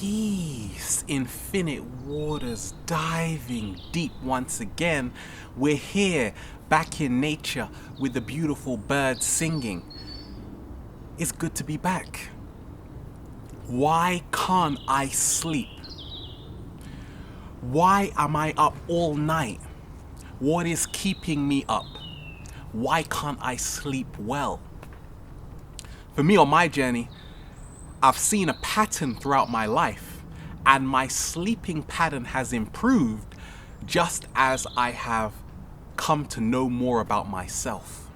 peace, infinite waters, diving deep once again. We're here, back in nature, with the beautiful birds singing. It's good to be back. Why can't I sleep? Why am I up all night? What is keeping me up? Why can't I sleep well? For me, on my journey, I've seen a pattern throughout my life, and my sleeping pattern has improved just as I have come to know more about myself.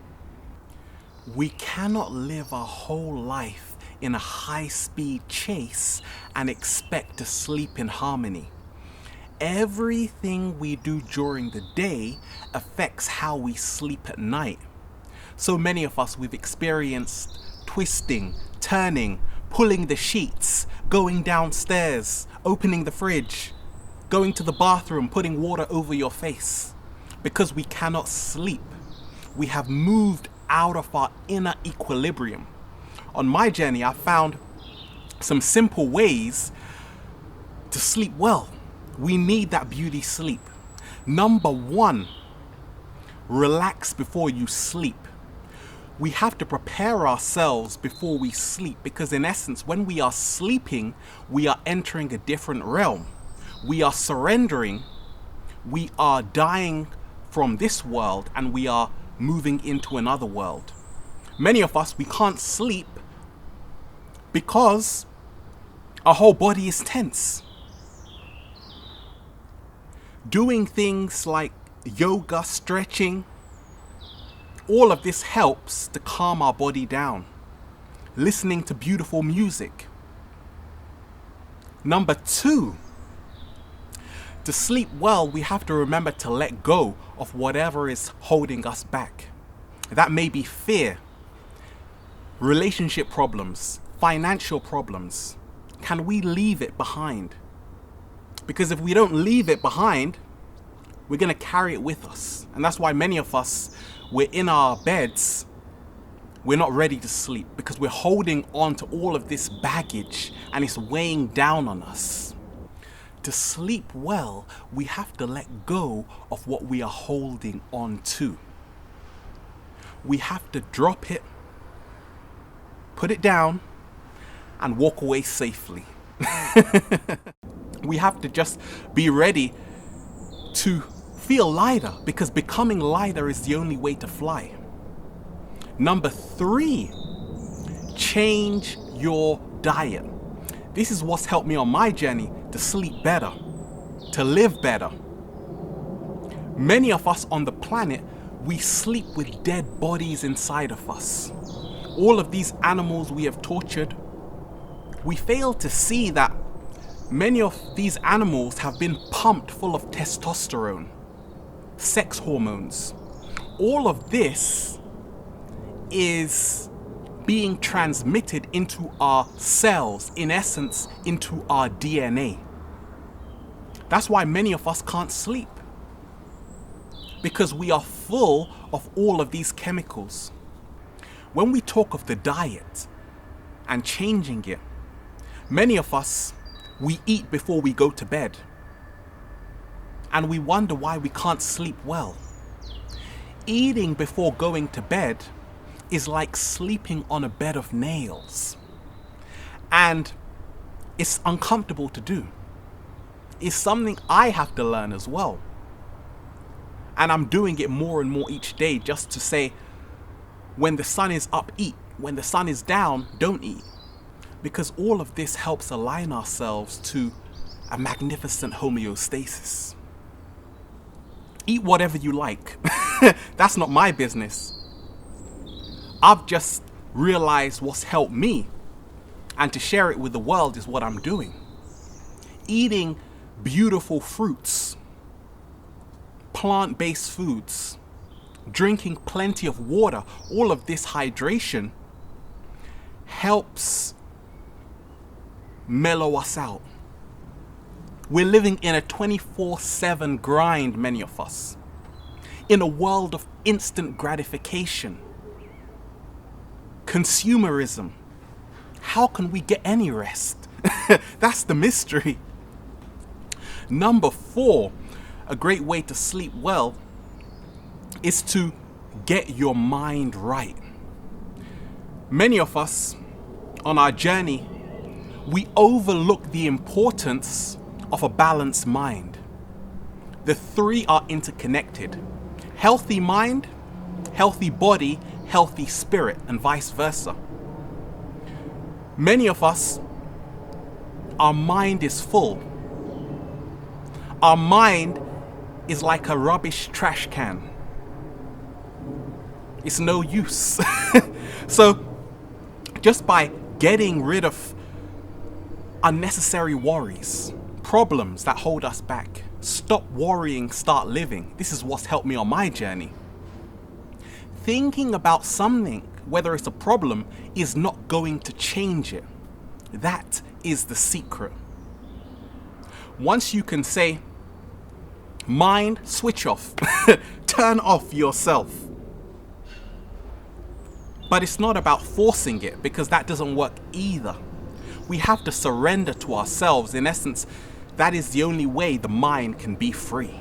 We cannot live our whole life in a high-speed chase and expect to sleep in harmony. Everything we do during the day affects how we sleep at night. So many of us, we've experienced twisting, turning, pulling the sheets, going downstairs, opening the fridge, going to the bathroom, putting water over your face. Because we cannot sleep. We have moved out of our inner equilibrium. On my journey, I found some simple ways to sleep well. We need that beauty sleep. Number one, relax before you sleep. We have to prepare ourselves before we sleep, because in essence, when we are sleeping, we are entering a different realm. We are surrendering, we are dying from this world, and we are moving into another world. Many of us, we can't sleep because our whole body is tense. Doing things like yoga, stretching, all of this helps to calm our body down. Listening to beautiful music. Number two, to sleep well, we have to remember to let go of whatever is holding us back. That may be fear, relationship problems, financial problems. Can we leave it behind? Because if we don't leave it behind, we're going to carry it with us. And that's why many of us, we're in our beds, we're not ready to sleep because we're holding on to all of this baggage and it's weighing down on us. To sleep well, we have to let go of what we are holding on to. We have to drop it, put it down, and walk away safely. We have to just be ready to feel lighter, because becoming lighter is the only way to fly. Number three, change your diet. This is what's helped me on my journey to sleep better, to live better. Many of us on the planet, we sleep with dead bodies inside of us. All of these animals we have tortured, we fail to see that many of these animals have been pumped full of testosterone, sex hormones. All of this is being transmitted into our cells, in essence, into our DNA. That's why many of us can't sleep, because we are full of all of these chemicals. When we talk of the diet and changing it, many of us, we eat before we go to bed. And we wonder why we can't sleep well. Eating before going to bed is like sleeping on a bed of nails. And it's uncomfortable to do. It's something I have to learn as well. And I'm doing it more and more each day, just to say, when the sun is up, eat. When the sun is down, don't eat. Because all of this helps align ourselves to a magnificent homeostasis. Eat whatever you like. That's not my business. I've just realized what's helped me, and to share it with the world is what I'm doing. Eating beautiful fruits, plant-based foods, drinking plenty of water, all of this hydration helps mellow us out. We're living in a 24/7 grind, many of us, in a world of instant gratification, consumerism. How can we get any rest? That's the mystery. Number 4, a great way to sleep well is to get your mind right. Many of us on our journey, we overlook the importance of a balanced mind. The three are interconnected. Healthy mind, healthy body, healthy spirit, and vice versa. Many of us, our mind is full. Our mind is like a rubbish trash can. It's no use. So just by getting rid of unnecessary worries, problems that hold us back, stop worrying, start living. This is what's helped me on my journey. Thinking about something, whether it's a problem, is not going to change it. That is the secret. Once you can say, mind, switch off, turn off yourself. But it's not about forcing it, because that doesn't work either. We have to surrender to ourselves. In essence, that is the only way the mind can be free.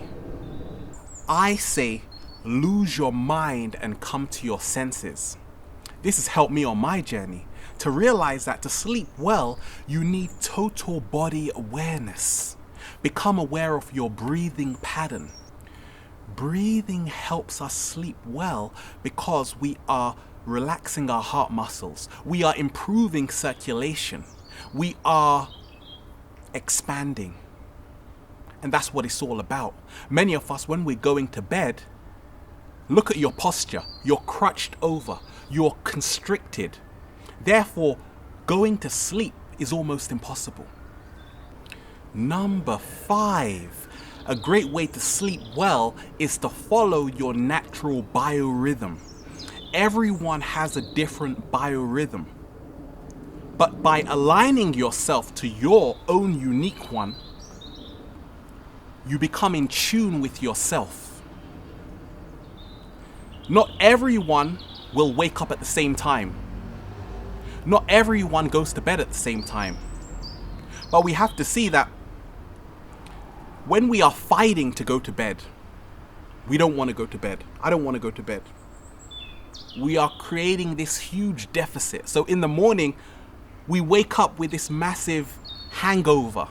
I say, lose your mind and come to your senses. This has helped me on my journey to realize that to sleep well, you need total body awareness. Become aware of your breathing pattern. Breathing helps us sleep well because we are relaxing our heart muscles. We are improving circulation. We are expanding. And that's what it's all about. Many of us, when we're going to bed, look at your posture. You're crouched over. You're constricted. Therefore, going to sleep is almost impossible. Number 5, a great way to sleep well is to follow your natural biorhythm. Everyone has a different biorhythm. But by aligning yourself to your own unique one, you become in tune with yourself. Not everyone will wake up at the same time. Not everyone goes to bed at the same time. But we have to see that when we are fighting to go to bed, we don't want to go to bed. I don't want to go to bed. We are creating this huge deficit. So in the morning, we wake up with this massive hangover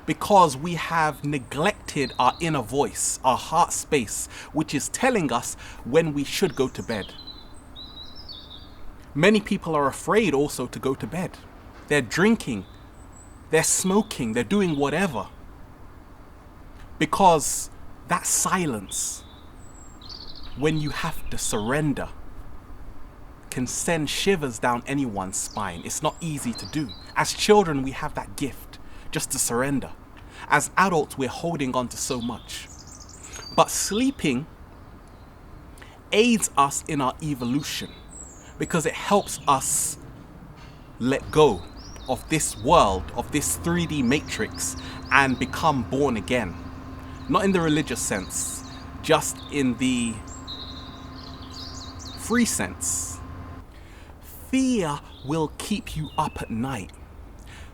because we have neglected our inner voice, our heart space, which is telling us when we should go to bed. Many people are afraid also to go to bed. They're drinking, they're smoking, they're doing whatever. Because that silence, when you have to surrender, can send shivers down anyone's spine. It's not easy to do. As children, we have that gift, just to surrender. As adults, we're holding on to so much. But sleeping aids us in our evolution because it helps us let go of this world, of this 3D matrix, and become born again. Not in the religious sense, just in the free sense. Fear will keep you up at night.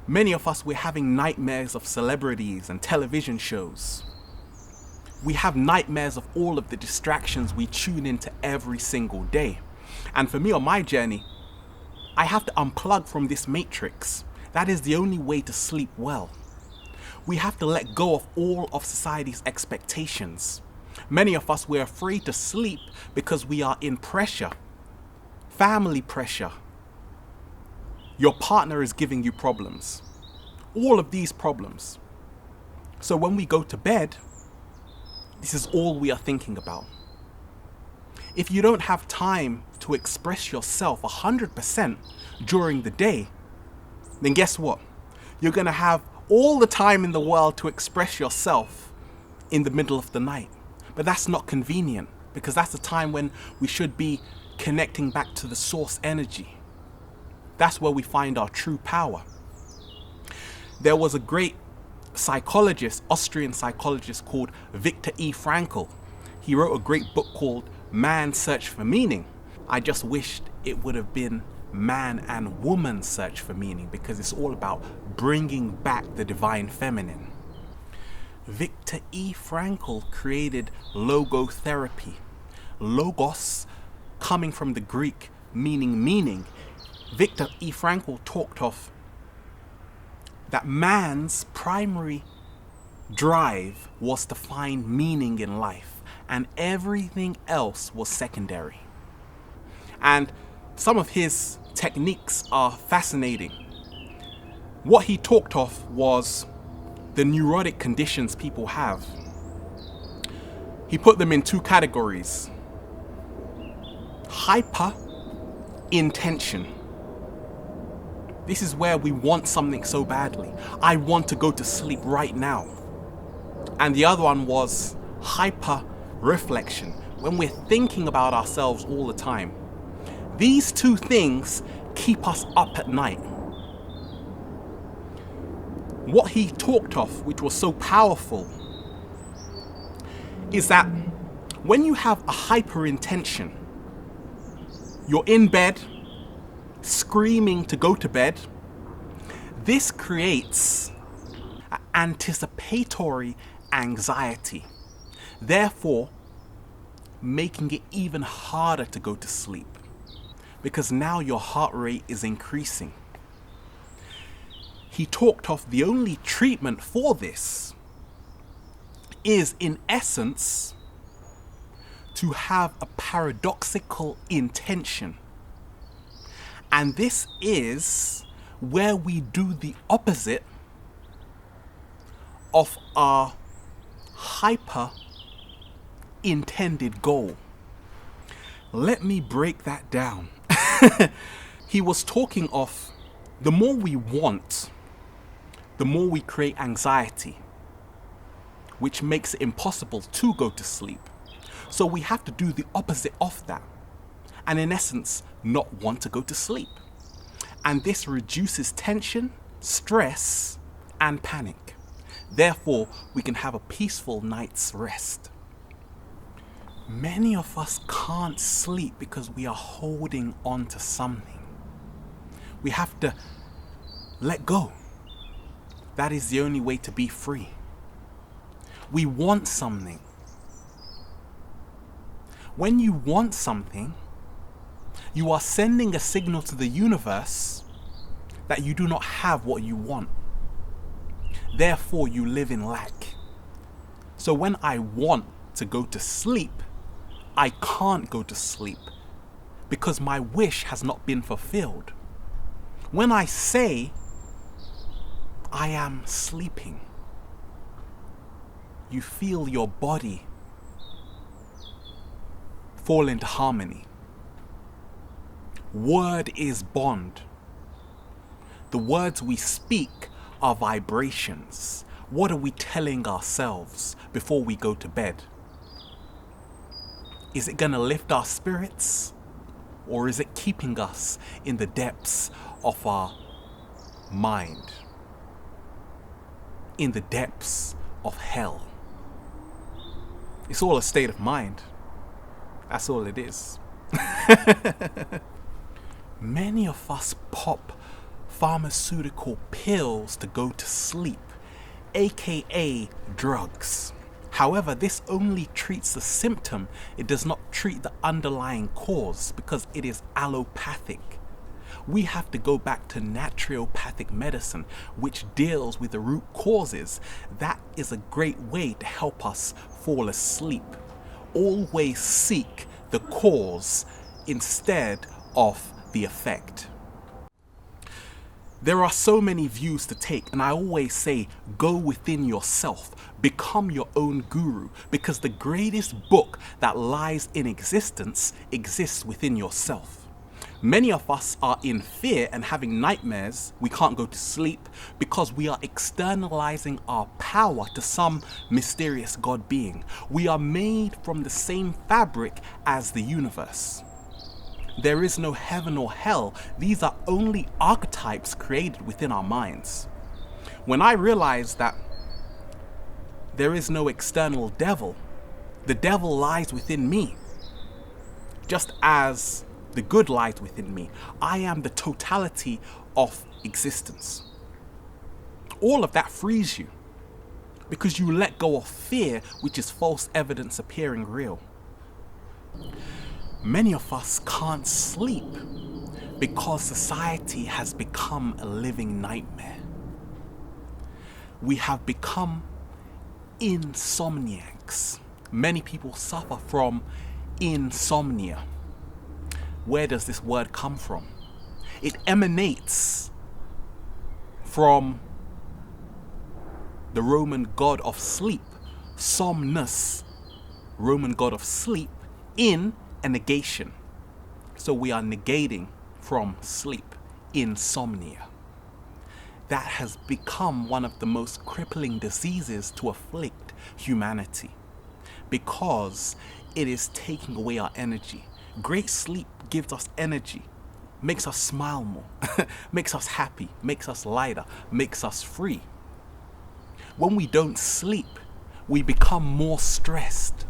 Many of us, we're having nightmares of celebrities and television shows. We have nightmares of all of the distractions we tune into every single day. And for me on my journey, I have to unplug from this matrix. That is the only way to sleep well. We have to let go of all of society's expectations. Many of us, we're afraid to sleep because we are in pressure. Family pressure. Your partner is giving you problems. All of these problems. So when we go to bed, this is all we are thinking about. If you don't have time to express yourself 100% during the day, then guess what? You're going to have all the time in the world to express yourself in the middle of the night. But that's not convenient because that's the time when we should be connecting back to the source energy. That's where we find our true power. There was a great psychologist, Austrian psychologist called Viktor E. Frankl. He wrote a great book called Man's Search for Meaning. I just wished it would have been man and woman search for meaning, because it's all about bringing back the divine feminine. Viktor E. Frankl created logotherapy. Logos coming from the Greek meaning meaning. Viktor E. Frankl talked of that man's primary drive was to find meaning in life, and everything else was secondary. And some of his techniques are fascinating. What he talked of was the neurotic conditions people have. He put them in two categories: hyper intention. This is where we want something so badly. I want to go to sleep right now. And the other one was hyper reflection, when we're thinking about ourselves all the time. These two things keep us up at night. What he talked of, which was so powerful, is that when you have a hyper intention, you're in bed, screaming to go to bed. This creates anticipatory anxiety, therefore making it even harder to go to sleep, because now your heart rate is increasing. He talked of the only treatment for this is, in essence, to have a paradoxical intention. And this is where we do the opposite of our hyper intended goal. Let me break that down. He was talking of the more we want, the more we create anxiety, which makes it impossible to go to sleep. So we have to do the opposite of that, and in essence, not want to go to sleep. And this reduces tension, stress, and panic. Therefore, we can have a peaceful night's rest. Many of us can't sleep because we are holding on to something. We have to let go. That is the only way to be free. We want something. When you want something, you are sending a signal to the universe that you do not have what you want. Therefore, you live in lack. So when I want to go to sleep, I can't go to sleep because my wish has not been fulfilled. When I say I am sleeping, you feel your body fall into harmony. Word is bond. The words we speak are vibrations. What are we telling ourselves before we go to bed? Is it going to lift our spirits, or is it keeping us in the depths of our mind, in the depths of hell? It's all a state of mind. That's all it is. Many of us pop pharmaceutical pills to go to sleep, aka drugs. However, this only treats the symptom. It does not treat the underlying cause because it is allopathic. We have to go back to naturopathic medicine, which deals with the root causes. That is a great way to help us fall asleep. Always seek the cause instead of the effect. There are so many views to take, and I always say, go within yourself, become your own guru, because the greatest book that lies in existence exists within yourself. Many of us are in fear and having nightmares. We can't go to sleep because we are externalizing our power to some mysterious God being. We are made from the same fabric as the universe. There is no heaven or hell. These are only archetypes created within our minds. When I realized that there is no external devil, the devil lies within me. Just as The good lies within me. I am the totality of existence. All of that frees you because you let go of fear, which is false evidence appearing real. Many of us can't sleep because society has become a living nightmare. We have become insomniacs. Many people suffer from insomnia. Where does this word come from? It emanates from the Roman god of sleep, Somnus, Roman god of sleep, in a negation. So we are negating from sleep, insomnia. That has become one of the most crippling diseases to afflict humanity because it is taking away our energy. Great sleep gives us energy, makes us smile more, makes us happy, makes us lighter, makes us free. When we don't sleep, we become more stressed.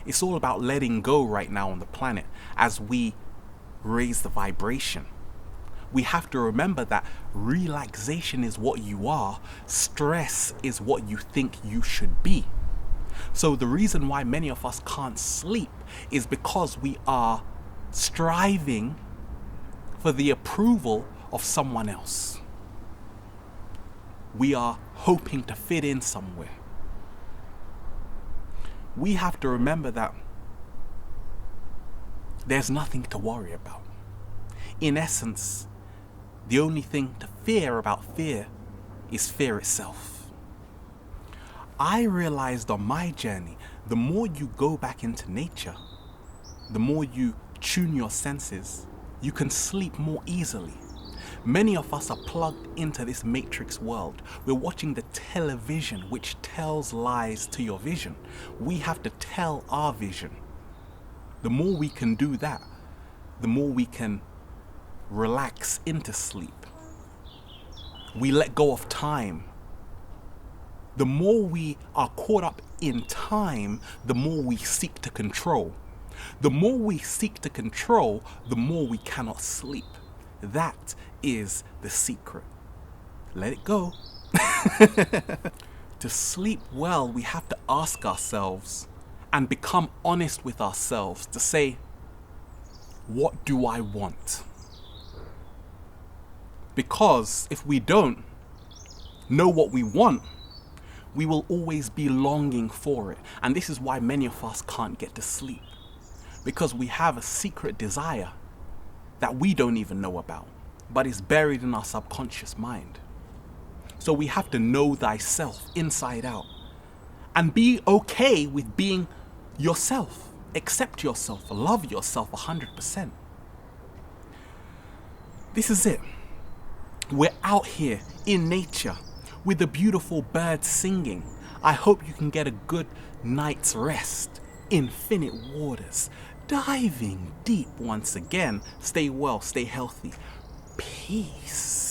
It's all about letting go right now on the planet as we raise the vibration. We have to remember that relaxation is what you are, stress is what you think you should be. So the reason why many of us can't sleep is because we are striving for the approval of someone else. We are hoping to fit in somewhere. We have to remember that there's nothing to worry about. In essence, the only thing to fear about fear is fear itself. I realized on my journey, the more you go back into nature, the more you tune your senses, you can sleep more easily. Many of us are plugged into this matrix world. We're watching the television which tells lies to your vision. We have to tell our vision. The more we can do that, the more we can relax into sleep. We let go of time. The more we are caught up in time, the more we seek to control. The more we seek to control, the more we cannot sleep. That is the secret. Let it go. To sleep well, we have to ask ourselves and become honest with ourselves to say, what do I want? Because if we don't know what we want, we will always be longing for it. And this is why many of us can't get to sleep. Because we have a secret desire that we don't even know about, but it's buried in our subconscious mind. So we have to know thyself inside out and be okay with being yourself. Accept yourself, love yourself 100%. This is it. We're out here in nature with the beautiful birds singing. I hope you can get a good night's rest. Infinite waters, diving deep once again. Stay well, stay healthy. Peace.